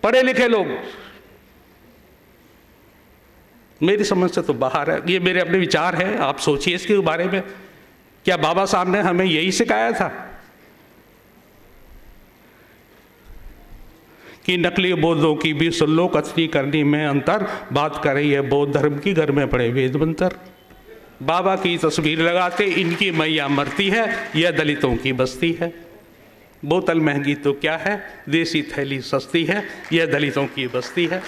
पढ़े लिखे लोग मेरी समझ से तो बाहर है। ये मेरे अपने विचार हैं, आप सोचिए इसके बारे में। क्या बाबा साहब ने हमें यही सिखाया था कि नकली बौद्धों की भी सुन लो, कथनी करनी में अंतर, बात करें ये बौद्ध धर्म की, घर में पड़े वेद मंत्र। बाबा की तस्वीर लगाते इनकी मैया मरती है, यह दलितों की बस्ती है। बोतल महंगी तो क्या है, देसी थैली सस्ती है, यह दलितों की बस्ती है।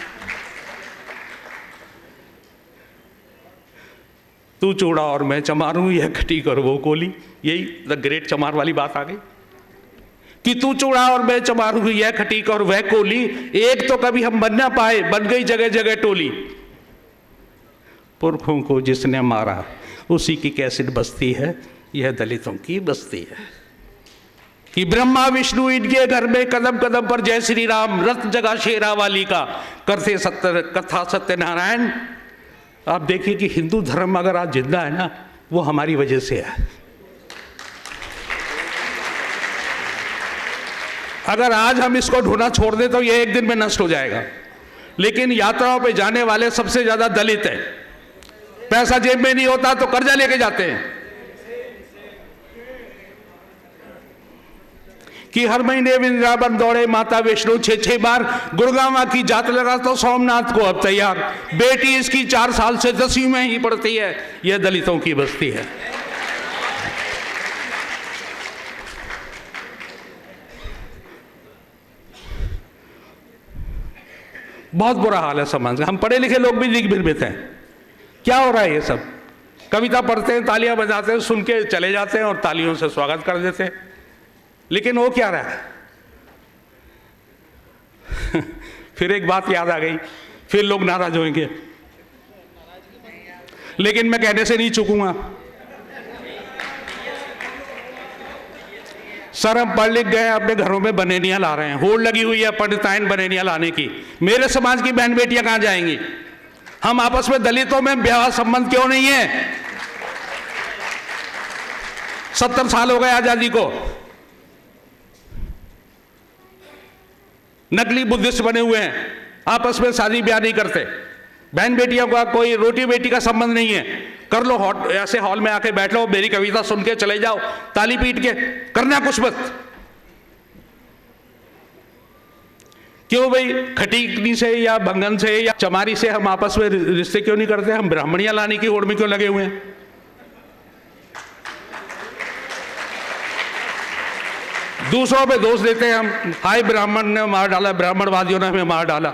तू चूड़ा और मैं चमार हूं, यह खटीक और वो कोली। यही द ग्रेट चमार वाली बात आ गई कि तू चूड़ा और मैं चमार हूं, यह खटीक और वह कोली। एक तो कभी हम बन ना पाए, बन गई जगह जगह टोली। पुरखों को जिसने मारा उसी की कैसेट बस्ती है, यह दलितों की बस्ती है। कि ब्रह्मा विष्णु इनके घर में कदम कदम पर जय श्री राम, रथ जगा शेरा वाली का, करते सत्य कथा सत्यनारायण। आप देखिए कि हिंदू धर्म अगर आज जिंदा है ना, वो हमारी वजह से है। अगर आज हम इसको ढूंढना छोड़ दें तो ये एक दिन में नष्ट हो जाएगा। लेकिन यात्राओं पे जाने वाले सबसे ज्यादा दलित हैं। पैसा जेब में नहीं होता तो कर्जा लेके जाते हैं कि हर महीने वृंदावन दौड़े माता वैष्णो 6-6 बार, गुड़गांव की जात लगा तो सोमनाथ को अब तैयार। बेटी इसकी 4 साल से 10वीं में ही पढ़ती है, यह दलितों की बस्ती है। बहुत बुरा हाल है समाज का। हम पढ़े लिखे लोग भी दिख भ्रमित हैं, क्या हो रहा है ये सब। कविता पढ़ते हैं, तालियां बजाते हैं, सुन के चले जाते हैं और तालियों से स्वागत कर देते हैं। लेकिन वो क्या रहा है फिर एक बात याद आ गई, फिर लोग नाराज होंगे, लेकिन मैं कहने से नहीं चूकूंगा। सर हम पढ़ लिख गए, अपने घरों में बनेनियां ला रहे हैं, होड़ लगी हुई है पंडिताइन बनेनियां लाने की। मेरे समाज की बहन बेटियां कहां जाएंगी। हम आपस में दलितों में विवाह संबंध क्यों नहीं है। 70 साल हो गए आजादी को, नकली बुद्धिस्ट बने हुए हैं, आपस में शादी ब्याह नहीं करते। बहन बेटियों का कोई रोटी बेटी का संबंध नहीं है। कर लो ऐसे हॉल में आके बैठ लो, मेरी कविता सुन के चले जाओ, ताली पीट के, करना कुछ मत। क्यों भाई, खटीकनी से या भंगन से या चमारी से हम आपस में रिश्ते क्यों नहीं करते। हम ब्राह्मणियां लाने की होड़ में क्यों लगे हुए हैं। दूसरों पे दोष देते हैं हम, हाय ब्राह्मण ने मार डाला, ब्राह्मणवादियों ने हमें मार डाला।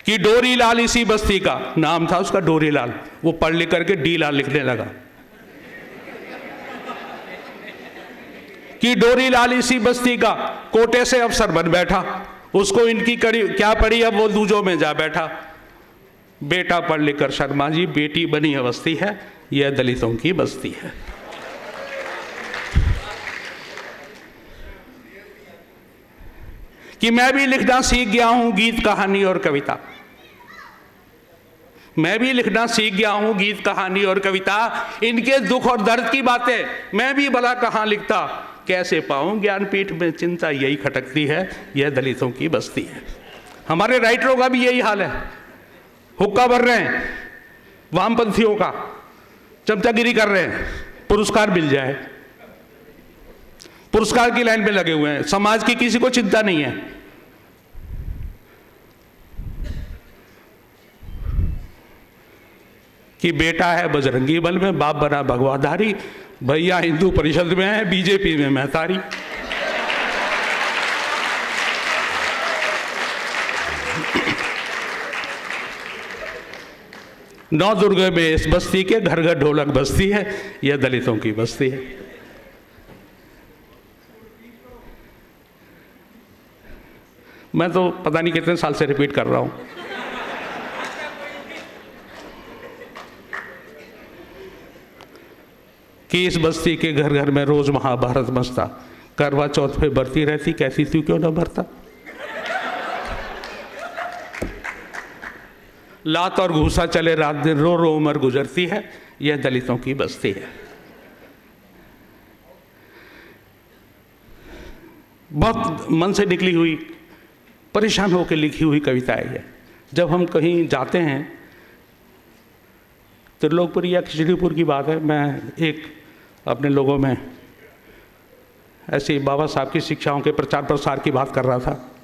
कि डोरी लाल इसी बस्ती का, नाम था उसका डोरी लाल, वो पढ़ लिख करके डी लाल लिखने लगा। कि डोरी लाल इसी बस्ती का, कोटे से अफसर बन बैठा, उसको इनकी कड़ी क्या पड़ी, अब वो दूजों में जा बैठा। बेटा पढ़ लिख कर शर्मा जी, बेटी बनी अवस्थी है, यह दलितों की बस्ती है। कि मैं भी लिखना सीख गया हूं गीत कहानी और कविता। मैं भी लिखना सीख गया हूं गीत कहानी और कविता। इनके दुख और दर्द की बातें मैं भी भला कहां लिखता, कैसे पाऊं ज्ञानपीठ में चिंता यही खटकती है, यह दलितों की बस्ती है। हमारे राइटरों का भी यही हाल है, हुक्का भर रहे हैं वामपंथियों का, चमचागिरी कर रहे हैं, पुरस्कार मिल जाए, पुरस्कार की लाइन में लगे हुए हैं। समाज की किसी को चिंता नहीं है। कि बेटा है बजरंगी बल में, बाप बना भगवाधारी, भैया हिंदू परिषद में है, बीजेपी में महतारी। नौ दुर्ग में इस बस्ती के घर घर ढोलक बस्ती है, यह दलितों की बस्ती है। मैं तो पता नहीं कितने साल से रिपीट कर रहा हूं कि इस बस्ती के घर घर में रोज महाभारत मचता, करवा चौथ पे बरती रहती, कैसी तू क्यों ना भरता। लात और घूसा चले रात दिन, रो रो उम्र गुजरती है, यह दलितों की बस्ती है। बहुत मन से निकली हुई, परेशान होकर लिखी हुई कविता है ये। जब हम कहीं जाते हैं, त्रिलोकपुर या खिचड़ीपुर की बात है, मैं एक अपने लोगों में ऐसे बाबा साहब की शिक्षाओं के प्रचार प्रसार की बात कर रहा था।